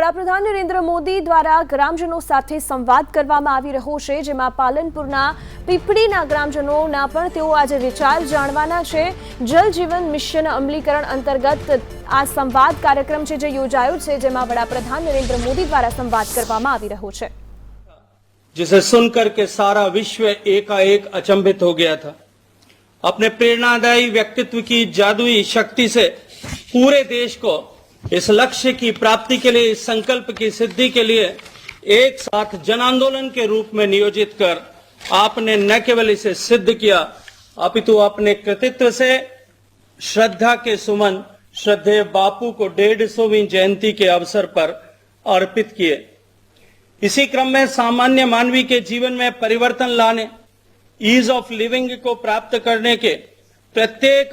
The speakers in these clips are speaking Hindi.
વડાપ્રધાન નરેન્દ્ર મોદી દ્વારા ગ્રામજનો સાથે સંવાદ કરવામાં આવી રહ્યો છે, જેમાં પાલનપુરના પીપળીના ગ્રામજનોના પણ તેઓ આજે વિચાર જાણવાના છે। જલ જીવન મિશન અમલીકરણ અંતર્ગત આ સંવાદ કાર્યક્રમ છે જે યોજાયો છે, જેમાં વડાપ્રધાન નરેન્દ્ર મોદી દ્વારા સંવાદ કરવામાં આવી રહ્યો છે। जिसे सुनकर के सारा विश्व एकाएक अचंभित हो गया था। अपने प्रेरणादायी व्यक्तित्व की जादुई शक्ति से पूरे देश को इस लक्ष्य की प्राप्ति के लिए, इस संकल्प की सिद्धि के लिए एक साथ जन आंदोलन के रूप में नियोजित कर आपने न केवल इसे सिद्ध किया, अपितु अपने कृतित्व से श्रद्धा के सुमन श्रद्धेय बापू को 150वीं जयंती के अवसर पर अर्पित किए। इसी क्रम में सामान्य मानवी के जीवन में परिवर्तन लाने, ईज ऑफ लिविंग को प्राप्त करने के प्रत्येक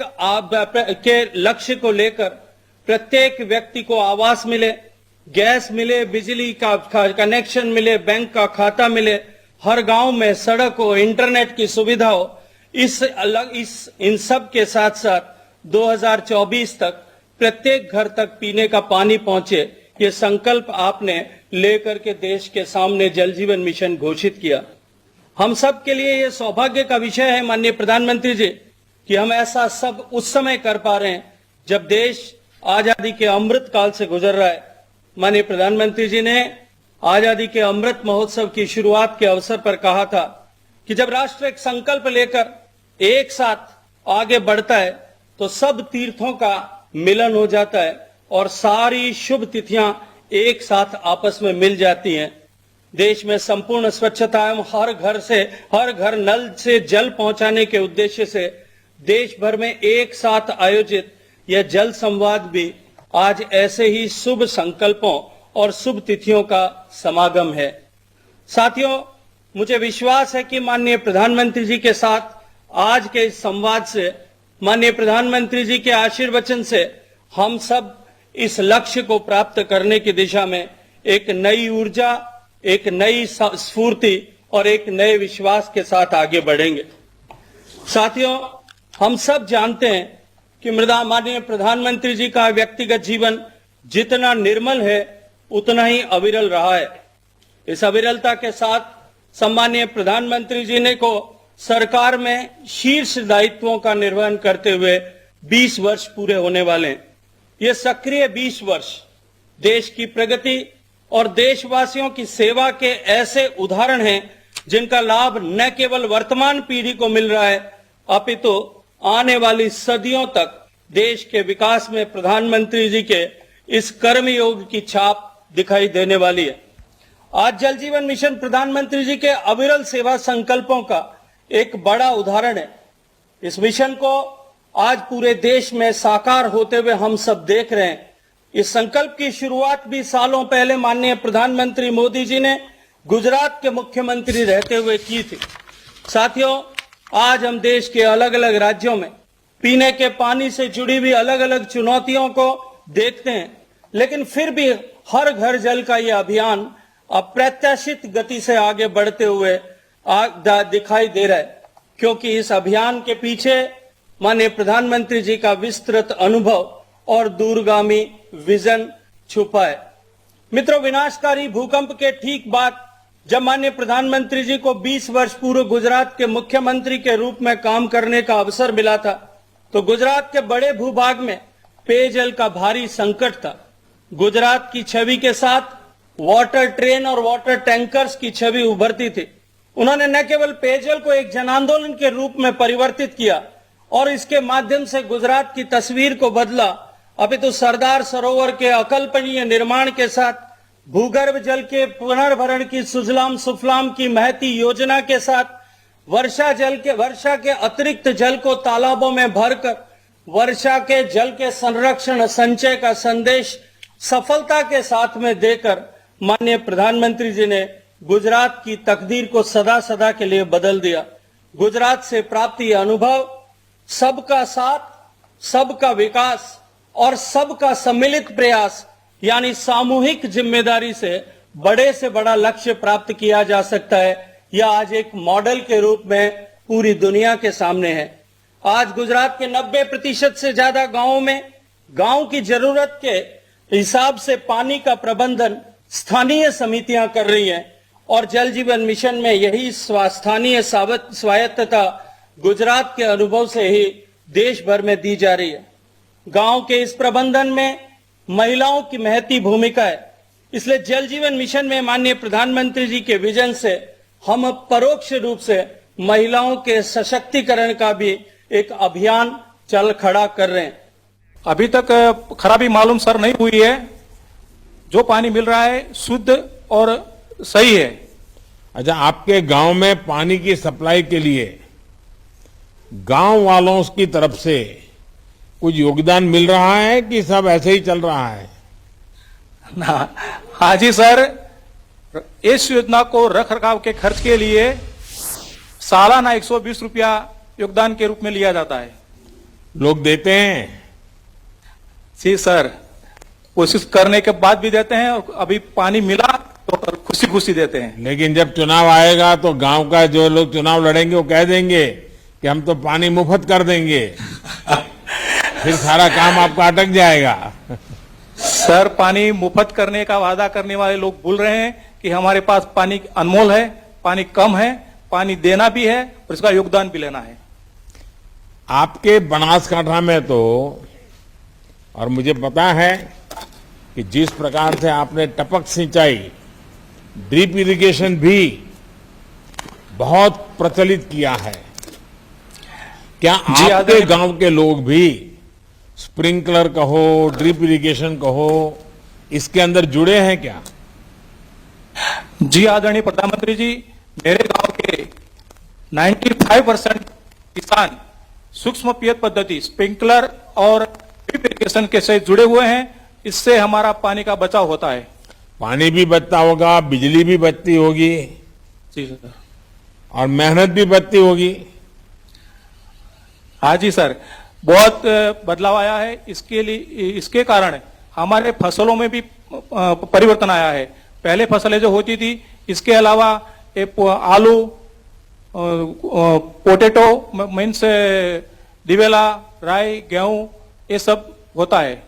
के लक्ष्य को लेकर प्रत्येक व्यक्ति को आवास मिले, गैस मिले, बिजली का कनेक्शन मिले, बैंक का खाता मिले, हर गांव में सड़क हो, इंटरनेट की सुविधा हो, इन सब के साथ साथ 2024 तक प्रत्येक घर तक पीने का पानी पहुंचे, ये संकल्प आपने लेकर के देश के सामने जल जीवन मिशन घोषित किया। हम सब के लिए ये सौभाग्य का विषय है माननीय प्रधानमंत्री जी कि हम ऐसा सब उस समय कर पा रहे हैं जब देश आजादी के अमृत काल से गुजर रहा है। माननीय प्रधानमंत्री जी ने आजादी के अमृत महोत्सव की शुरुआत के अवसर पर कहा था कि जब राष्ट्र एक संकल्प लेकर एक साथ आगे बढ़ता है तो सब तीर्थों का मिलन हो जाता है और सारी शुभ तिथियां एक साथ आपस में मिल जाती हैं। देश में संपूर्ण स्वच्छता एवं हर घर नल से जल पहुंचाने के उद्देश्य से देश भर में एक साथ आयोजित यह जल संवाद भी आज ऐसे ही शुभ संकल्पों और शुभ तिथियों का समागम है। साथियों, मुझे विश्वास है कि माननीय प्रधानमंत्री जी के साथ आज के इस संवाद से, माननीय प्रधानमंत्री जी के आशीर्वचन से हम सब इस लक्ष्य को प्राप्त करने की दिशा में एक नई ऊर्जा, एक नई स्फूर्ति और एक नए विश्वास के साथ आगे बढ़ेंगे। साथियों, हम सब जानते हैं कि माननीय प्रधानमंत्री जी का व्यक्तिगत जीवन जितना निर्मल है उतना ही अविरल रहा है। इस अविरलता के साथ सम्मानीय प्रधानमंत्री जी ने को सरकार में शीर्ष दायित्वों का निर्वहन करते हुए 20 वर्ष पूरे होने वाले हैं। ये सक्रिय 20 वर्ष देश की प्रगति और देशवासियों की सेवा के ऐसे उदाहरण हैं जिनका लाभ न केवल वर्तमान पीढ़ी को मिल रहा है अपितु आने वाली सदियों तक देश के विकास में प्रधानमंत्री जी के इस कर्मयोग की छाप दिखाई देने वाली है। आज जल जीवन मिशन प्रधानमंत्री जी के अविरल सेवा संकल्पों का एक बड़ा उदाहरण है। इस मिशन को आज पूरे देश में साकार होते हुए हम सब देख रहे हैं। इस संकल्प की शुरुआत भी सालों पहले माननीय प्रधानमंत्री मोदी जी ने गुजरात के मुख्यमंत्री रहते हुए की थी। साथियों, आज हम देश के अलग अलग राज्यों में पीने के पानी से जुड़ी हुई अलग अलग चुनौतियों को देखते हैं, लेकिन फिर भी हर घर जल का यह अभियान अप्रत्याशित गति से आगे बढ़ते हुए दिखाई दे रहा है, क्योंकि इस अभियान के पीछे माननीय प्रधानमंत्री जी का विस्तृत अनुभव और दूरगामी विजन छुपा है। मित्रों, विनाशकारी भूकंप के ठीक बाद जब माननीय प्रधानमंत्री जी को 20 वर्ष पूर्व गुजरात के मुख्यमंत्री के रूप में काम करने का अवसर मिला था तो गुजरात के बड़े भूभाग में पेयजल का भारी संकट था। गुजरात की छवि के साथ वाटर ट्रेन और वाटर टैंकर्स की छवि उभरती थी। उन्होंने न केवल पेयजल को एक जन आंदोलन के रूप में परिवर्तित किया और इसके माध्यम से गुजरात की तस्वीर को बदला, अपितु सरदार सरोवर के अकल्पनीय निर्माण के साथ भूगर्भ जल के पुनर्भरण की सुजलाम सुफलाम की महती योजना के साथ वर्षा के अतिरिक्त जल को तालाबों में भरकर वर्षा के जल के संरक्षण संचय का संदेश सफलता के साथ में देकर माननीय प्रधानमंत्री जी ने गुजरात की तकदीर को सदा सदा के लिए बदल दिया। गुजरात से प्राप्त यह अनुभव सबका साथ, सबका विकास और सबका सम्मिलित प्रयास यानी सामूहिक जिम्मेदारी से बड़ा लक्ष्य प्राप्त किया जा सकता है। यह आज एक मॉडल के रूप में पूरी दुनिया के सामने है। आज गुजरात के 90% से ज्यादा गांवों में गांव की जरूरत के हिसाब से पानी का प्रबंधन स्थानीय समितियां कर रही हैं और जल जीवन मिशन में यही स्थानीय स्वायत्तता गुजरात के अनुभव से ही देश भर में दी जा रही है। गांव के इस प्रबंधन में महिलाओं की महती भूमिका है, इसलिए जल जीवन मिशन में माननीय प्रधानमंत्री जी के विजन से हम परोक्ष रूप से महिलाओं के सशक्तिकरण का भी एक अभियान चल खड़ा कर रहे हैं। अभी तक खराबी मालूम सर नहीं हुई है। जो पानी मिल रहा है शुद्ध और सही है। अच्छा, आपके गांव में पानी की सप्लाई के लिए गांव वालों की तरफ से कुछ योगदान मिल रहा है कि सब ऐसे ही चल रहा है? ना, हाँ जी सर, इस योजना को रख रखाव के खर्च के लिए सालाना 120 रुपया योगदान के रूप में लिया जाता है। लोग देते हैं? जी सर, कोशिश करने के बाद भी देते हैं और अभी पानी मिला तो खुशी खुशी देते हैं। लेकिन जब चुनाव आएगा तो गांव का जो लोग चुनाव लड़ेंगे वो कह देंगे कि हम तो पानी मुफ्त कर देंगे। फिर सारा काम आपका अटक जाएगा। सर, पानी मुफ्त करने का वादा करने वाले लोग भूल रहे हैं कि हमारे पास पानी अनमोल है, पानी कम है, पानी देना भी है और इसका योगदान भी लेना है। आपके बनासकांठा में तो, और मुझे पता है कि जिस प्रकार से आपने टपक सिंचाई, ड्रिप इरिगेशन भी बहुत प्रचलित किया है, क्या जी, आपके गांव के लोग भी स्प्रिंकलर कहो, ड्रिप इरिगेशन कहो, इसके अंदर जुड़े हैं क्या? जी आदरणीय प्रधानमंत्री जी, मेरे गांव के 95% किसान सूक्ष्म पियत पद्धति, स्प्रिंकलर और ड्रिप इरिगेशन के साथ जुड़े हुए हैं। इससे हमारा पानी का बचाव होता है। पानी भी बचता होगा, बिजली भी बचती होगी जी सर, और मेहनत भी बचती होगी। हाँ जी सर, बहुत बदलाव आया है। इसके कारण हमारे फसलों में भी परिवर्तन आया है। पहले फसलें जो होती थी, इसके अलावा आलू, पोटैटो मीन्स दिवेला, राई, गेहूं, ये सब होता है।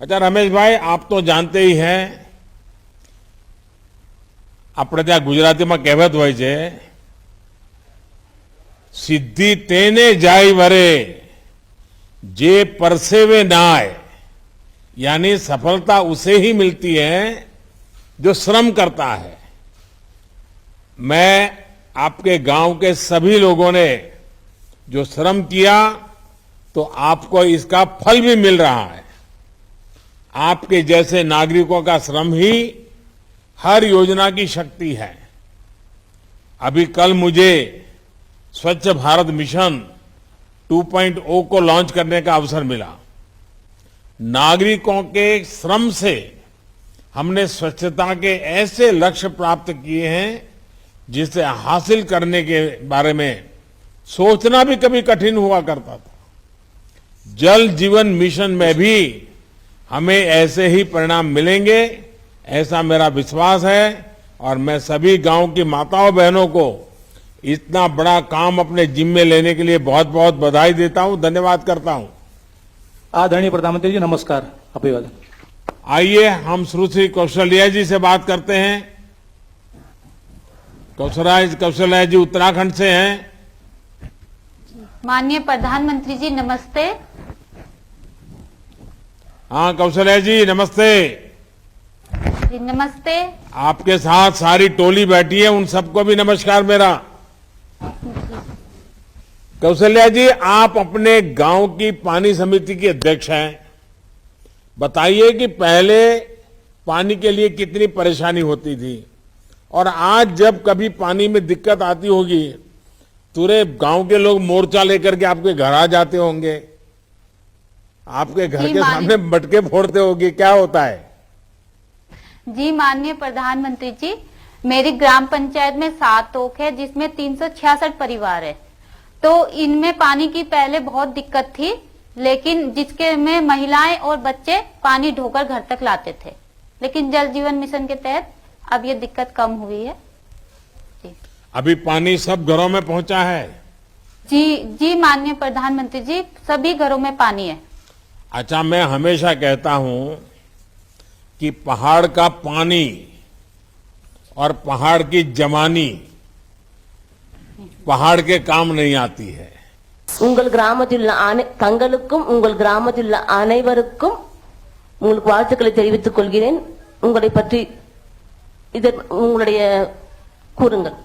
अच्छा रमेश भाई, आप तो जानते ही हैं, આપણે ત્યાં ગુજરાતીમાં કહેવત હોય છે, સિદ્ધિ તેને જાય વરે જે પરસેવે નાય, यानी सफलता उसे ही मिलती है जो श्रम करता है। मैं आपके गांव के सभी लोगों ने जो श्रम किया तो आपको इसका फल भी मिल रहा है। आपके जैसे नागरिकों का श्रम ही हर योजना की शक्ति है। अभी कल मुझे स्वच्छ भारत मिशन 2.0 को लॉन्च करने का अवसर मिला। नागरिकों के श्रम से हमने स्वच्छता के ऐसे लक्ष्य प्राप्त किए हैं जिसे हासिल करने के बारे में सोचना भी कभी कठिन हुआ करता था। जल जीवन मिशन में भी हमें ऐसे ही परिणाम मिलेंगे, ऐसा मेरा विश्वास है। और मैं सभी गांव की माताओं बहनों को इतना बड़ा काम अपने जिम्मे लेने के लिए बहुत बहुत बधाई देता हूं, धन्यवाद करता हूं। आदरणीय प्रधानमंत्री जी, नमस्कार, अभिवादन। आइए हम सुश्री कौशल्या जी से बात करते हैं। कौशल्या जी उत्तराखंड से हैं। माननीय प्रधानमंत्री जी नमस्ते। हाँ कौशल्या जी नमस्ते। जी नमस्ते। आपके साथ सारी टोली बैठी है, उन सबको भी नमस्कार मेरा। कौशल्या जी, आप अपने गांव की पानी समिति की अध्यक्ष हैं। बताइए कि पहले पानी के लिए कितनी परेशानी होती थी और आज जब कभी पानी में दिक्कत आती होगी पूरे गांव के लोग मोर्चा लेकर के आपके घर आ जाते होंगे, आपके घर के सामने मटके फोड़ते होंगे, क्या होता है? जी माननीय प्रधानमंत्री जी, मेरी ग्राम पंचायत में 7 तोक है जिसमें 366 परिवार है। तो इनमें पानी की पहले बहुत दिक्कत थी, लेकिन जिसके में महिलाएं और बच्चे पानी ढोकर घर तक लाते थे। लेकिन जल जीवन मिशन के तहत अब ये दिक्कत कम हुई है। जी अभी पानी सब घरों में पहुंचा है? जी माननीय प्रधानमंत्री जी, सभी घरों में पानी है। अच्छा, मैं हमेशा कहता हूं कि पहाड़ का पानी और पहाड़ की जमानी पहाड़ के काम नहीं आती है। உங்கள் கிராமத்தில் உள்ள தங்களுக்கும் உங்கள் கிராமத்தில் உள்ள அனைவருக்கும் உங்களுக்கு வாழ்த்துக்களை தெரிவித்துக் கொள்கிறேன். உங்களை பற்றி உங்களுடைய கூறுங்கள்.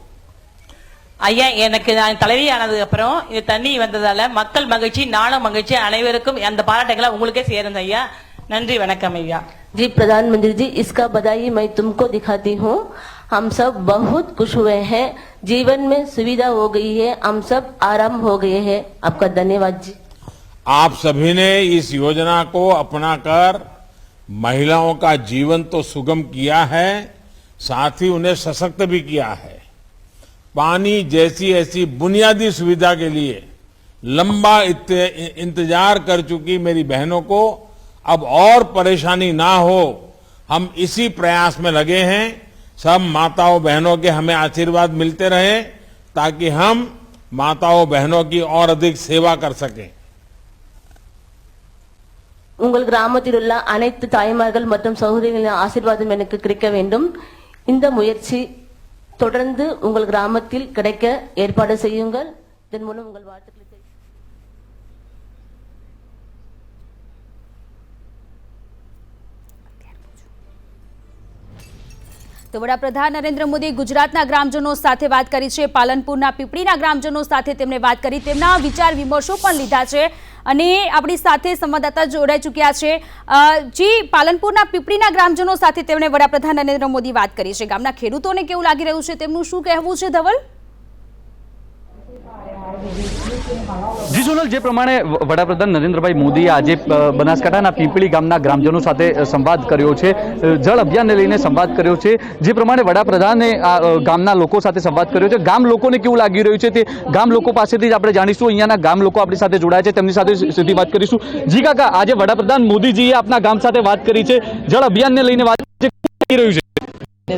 ஐயா, எனக்கு நான் தலைவி ஆனதுக்கு அப்புறம் இது தண்ணி வந்ததால மக்கள் மகிழ்ச்சி, நானும் மகிழ்ச்சி, அனைவருக்கும் அந்த பாராட்டுகளை உங்களுக்கே சேருங்க ஐயா. நன்றி, வணக்கம் ஐயா. जी प्रधानमंत्री जी, इसका बधाई मैं तुमको दिखाती हूँ. हम सब बहुत खुश हुए हैं, जीवन में सुविधा हो गई है, हम सब आराम हो गए हैं. आपका धन्यवाद जी. आप सभी ने इस योजना को अपनाकर महिलाओं का जीवन तो सुगम किया है, साथ ही उन्हें सशक्त भी किया है. पानी जैसी ऐसी बुनियादी सुविधा के लिए लंबा इंतजार कर चुकी मेरी बहनों को अब और परेशानी ना हो, हम इसी प्रयास में लगे हैं. सब माताओं बहनों के हमें आशीर्वाद मिलते रहे ताकि हम माताओं बहनों की और अधिक सेवा कर सकें. உங்கள் கிராமத்தில் உள்ள அனைத்து தாய்மார்கள் மற்றும் சகோதரிகளின் ஆசீர்வாதம் எனக்கு கிடைக்க வேண்டும். இந்த முயற்சி தொடர்ந்து உங்கள் கிராமத்தில் கிடைக்க ஏற்பாடு செய்யுங்கள். இதன் மூலம் உங்கள் வாழ்த்துக்களை તો વડાપ્રધાન નરેન્દ્ર મોદી ગુજરાતના ગ્રામજનો સાથે વાત કરી છે. પાલનપુરના પીપળીના ગ્રામજનો સાથે તેમણે વાત કરી, તેમના વિચાર વિમર્શો પણ લીધા છે અને આપણી સાથે સંવાદદાતા જોડાઈ ચૂક્યા છે. જી, પાલનપુરના પીપળીના ગ્રામજનો સાથે તેમણે વડાપ્રધાન નરેન્દ્ર મોદી વાત કરી છે. ગામના ખેડૂતોને કેવું લાગી રહ્યું છે, તેમનું શું કહેવું છે ધવલ? જી સોનલ, જે પ્રમાણે વડાપ્રધાન નરેન્દ્રભાઈ મોદીએ આજે બનાસકાંઠાના પીપળી ગામના ગ્રામજનો સાથે સંવાદ કર્યો છે, જળ અભિયાનને લઈને સંવાદ કર્યો છે, જે પ્રમાણે વડાપ્રધાને ગામના લોકો સાથે સંવાદ કર્યો છે, ગામ લોકોને કેવું લાગી રહ્યું છે તે ગામ લોકો પાસેથી જ આપણે જાણીશું. અહીંયાના ગામ લોકો આપણી સાથે જોડાયા છે, તેમની સાથે સીધી વાત કરીશું. જી કાકા, આજે વડાપ્રધાન મોદીજીએ આપના ગામ સાથે વાત કરી છે, જળ અભિયાનને લઈને વાત કરી રહ્યું છે.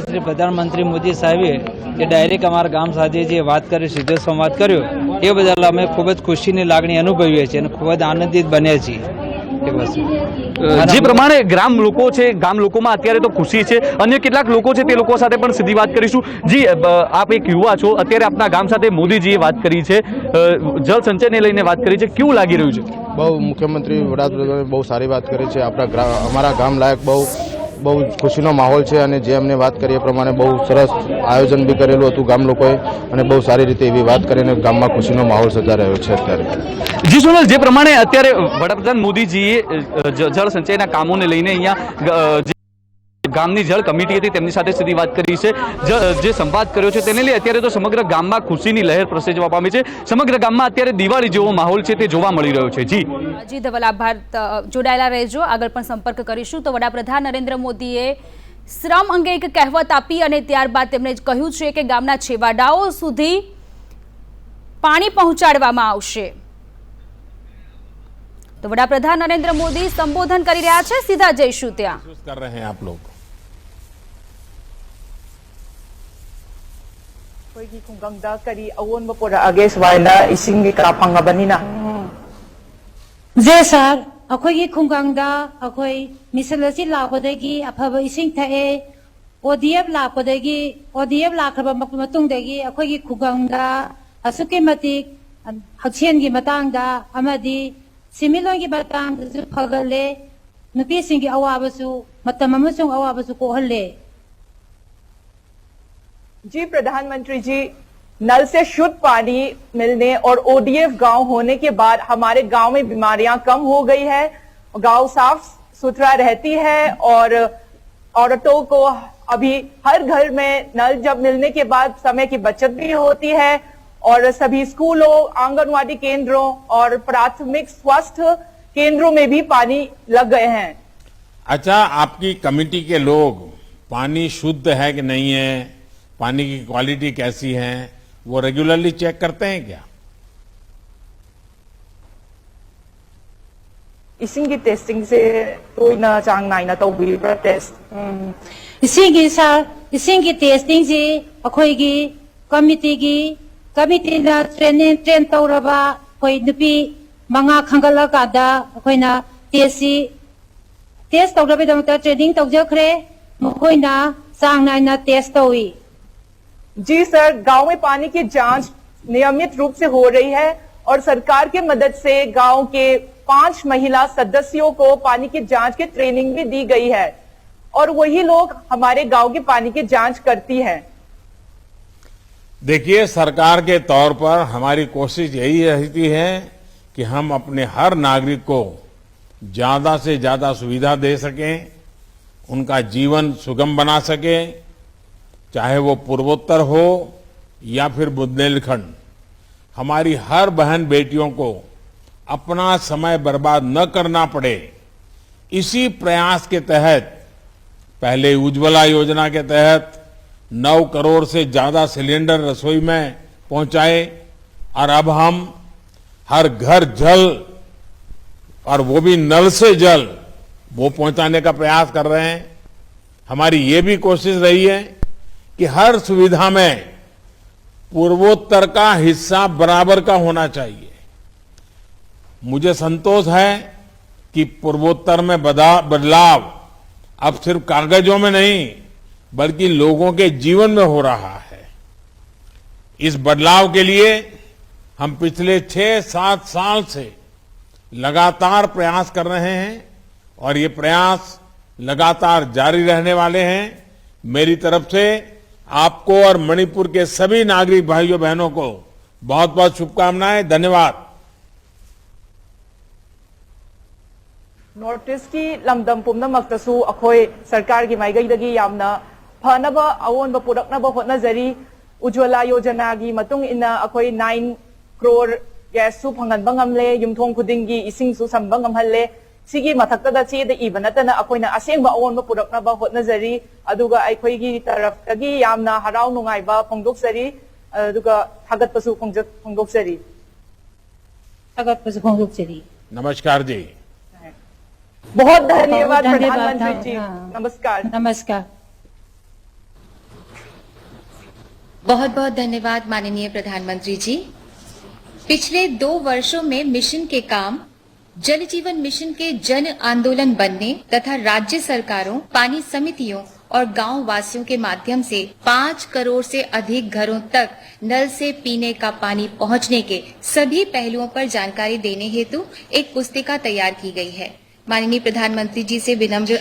શ્રી પ્રધાનમંત્રી મોદી સાહેબે જે ડાયરેક્ટ અમારા ગામ સાથે જે વાત કરી, સીધો સંવાદ કર્યો, એ બદલ અમે ખૂબ જ ખુશીની લાગણી અનુભવીએ છીએ અને ખૂબ જ આનંદિત બન્યા છીએ. જે પ્રમાણે ગ્રામ લોકો છે, ગામ લોકોમાં અત્યારે તો ખુશી છે, અન્ય કેટલાક લોકો છે તે લોકો સાથે પણ સીધી વાત કરીશું. જી, આપ એક યુવા છો, અત્યારે આપના ગામ સાથે મોદીજીએ વાત કરી છે, જળ સંચયને લઈને વાત કરી છે, કેવું લાગી રહ્યું છે? બહુ મુખ્યમંત્રી વડાપ્રધાને બહુ સારી વાત કરી છે. અમારા ગામ લાયક બહુ ખુશીનો માહોલ છે અને જે અમને વાત કરી એ પ્રમાણે બહુ સરસ આયોજન બી કરેલું હતું ગામ લોકોએ અને બહુ સારી રીતે એવી વાત કરીને ગામમાં ખુશીનો માહોલ સર્જાઈ રહ્યો છે અત્યારે. જી સોનલ, જે પ્રમાણે અત્યારે વડાપ્રધાન મોદીજીએ જળ સંચયના કામોને લઈને અહીંયા ગામની જળ કમિટી હતી તેમની સાથે સીધી વાત કરી છે, જે સંવાદ કર્યો છે તેને લઈ અત્યારે તો સમગ્ર ગામમાં ખુશીની લહેર પ્રસરવા પામી છે. સમગ્ર ગામમાં અત્યારે દિવાળી જેવો માહોલ છે તે જોવા મળી રહ્યો છે. જી ધવલ, આભાર. જોડાયેલા રહેજો, આગળ પણ સંપર્ક કરીશું. તો વડાપ્રધાન નરેન્દ્ર મોદીએ શ્રમ અંગે એક કહેવત આપી અને ત્યારબાદ તેમણે કહ્યું છે કે ગામના છેવાડાઓ સુધી પાણી પહોંચાડવામાં આવશે. તો વડાપ્રધાન નરેન્દ્ર મોદી સંબોધન કરી રહ્યા છે, સીધા જઈશું ત્યાં. कर रहे हैं आप लोग? ꯑꯩꯈꯣꯏꯒꯤ ꯈꯨꯡꯒꯪꯗ ꯀꯔꯤ ꯑꯑꯣꯟꯕ ꯄꯨꯔꯛꯑꯒꯦ ꯁꯨꯃꯥꯏꯅ ꯏꯁꯤꯡꯒꯤ ꯀꯥ ꯐꯪꯉꯕꯅꯤꯅ? ꯖꯦ ꯁꯥꯔ, ꯑꯩꯈꯣꯏꯒꯤ ꯈꯨꯡꯒꯪꯗ ꯑꯩꯈꯣꯏ ꯃꯤꯁꯟ ꯑꯁꯤ ꯂꯥꯛꯄꯗꯒꯤ ꯑꯐꯕ ꯏꯁꯤꯡ ꯊꯛꯑꯦ. ODF ꯂꯥꯛꯈ꯭ꯔꯕ ꯃꯇꯨꯡꯗꯒꯤ ꯑꯩꯈꯣꯏꯒꯤ ꯈꯨꯡꯒꯪꯗ ꯑꯁꯨꯛꯀꯤ ꯃꯇꯤꯛ ꯍꯛꯁꯦꯜꯒꯤ ꯃꯇꯥꯡꯗ ꯑꯃꯗꯤ ꯁꯤꯃꯤꯂꯣꯟꯒꯤ ꯃꯇꯥꯡꯗꯁꯨ ꯐꯒꯠꯂꯦ. नुपीसिंगी अवाबसु मतम अमसुंग अवाबसु कोहल्ले. जी प्रधानमंत्री जी, नल से शुद्ध पानी मिलने और ODF गांव होने के बाद हमारे गांव में बीमारियां कम हो गई है, गांव साफ सुथरा रहती है और औरतों को अभी हर घर में नल जब मिलने के बाद समय की बचत भी होती है और सभी स्कूलों, आंगनवाड़ी केंद्रों और प्राथमिक स्वास्थ्य केंद्रों में भी पानी लग गए हैं. अच्छा, आपकी कमेटी के लोग पानी शुद्ध है कि नहीं है, पानी की क्वालिटी कैसी है, वो रेगुलरली चेक करते हैं क्या? इसिंगी टेस्टिंग से कोई ना चांग नाइना तो भी टेस्ट इसिंगी टेस्टिंग से अखोईगी कमिटी ना ट्रेन तौरबा कोई नुपी मंगा खंगला कादा अखोईना टेस्ट तौरबैदमक्ता ट्रेनिंग तौजखरे मखोइना चांग नाइना टेस्ट तौई। जी सर, गांव में पानी की जांच नियमित रूप से हो रही है और सरकार की मदद से गांव के 5 महिला सदस्यों को पानी की जांच की ट्रेनिंग भी दी गई है और वही लोग हमारे गांव की पानी की जांच करती है। देखिए, सरकार के तौर पर हमारी कोशिश यही रहती है कि हम अपने हर नागरिक को ज्यादा से ज्यादा सुविधा दे सकें, उनका जीवन सुगम बना सकें, चाहे वो पूर्वोत्तर हो या फिर बुंदेलखंड। हमारी हर बहन बेटियों को अपना समय बर्बाद न करना पड़े, इसी प्रयास के तहत पहले उज्ज्वला योजना के तहत 9 करोड़ से ज्यादा सिलेंडर रसोई में पहुंचाए और अब हम हर घर जल, और वो भी नल से जल, वो पहुंचाने का प्रयास कर रहे हैं। हमारी ये भी कोशिश रही है कि हर सुविधा में पूर्वोत्तर का हिस्सा बराबर का होना चाहिए। मुझे संतोष है कि पूर्वोत्तर में बदलाव अब सिर्फ कागजों में नहीं बल्कि लोगों के जीवन में हो रहा है। इस बदलाव के लिए हम पिछले 6-7 साल से लगातार प्रयास कर रहे हैं और ये प्रयास लगातार जारी रहने वाले हैं। मेरी तरफ से आपको और मणिपुर के सभी नागरिक भाइयों बहनों को बहुत बहुत शुभकामनाएं। धन्यवाद। नॉर्थ ईस्ट की लमदम पुमनमक्तसु अखोय सरकार की माइगैदगी यामना फनबा अवोनबा पुरकनबा होटनाजरी। उज्ज्वला योजना की मतुंग इना अखोय 9 करोड़ गैस सु फंगनबा ngamle युमथोंग खुदिंगी इसिंग सु संबा ngamhalle। सिगी मथक्तदा चेद इबा नतना अखोयना असेंबा अवोनबा पुरकनबा होटनाजरी। अदुगा अखोयगी तरफदगी यामना हराव नुंगाइबा फोंदोक्सरी अदुगा थागतपसु फोंदोक्सरी। थागतपसु फोंदोक्सरी। नमस्कार जी। बहुत धन्यवाद प्रधानमंत्री जी। नमस्कार। नमस्कार। बहुत बहुत धन्यवाद माननीय प्रधानमंत्री जी। पिछले 2 वर्षों में मिशन के काम जल जीवन मिशन के जन आंदोलन बनने तथा राज्य सरकारों, पानी समितियों और गांव वासियों के माध्यम से 5 करोड़ से अधिक घरों तक नल से पीने का पानी पहुंचने के सभी पहलुओं पर जानकारी देने हेतु एक पुस्तिका तैयार की गई है। माननीय प्रधानमंत्री जी से विनम्र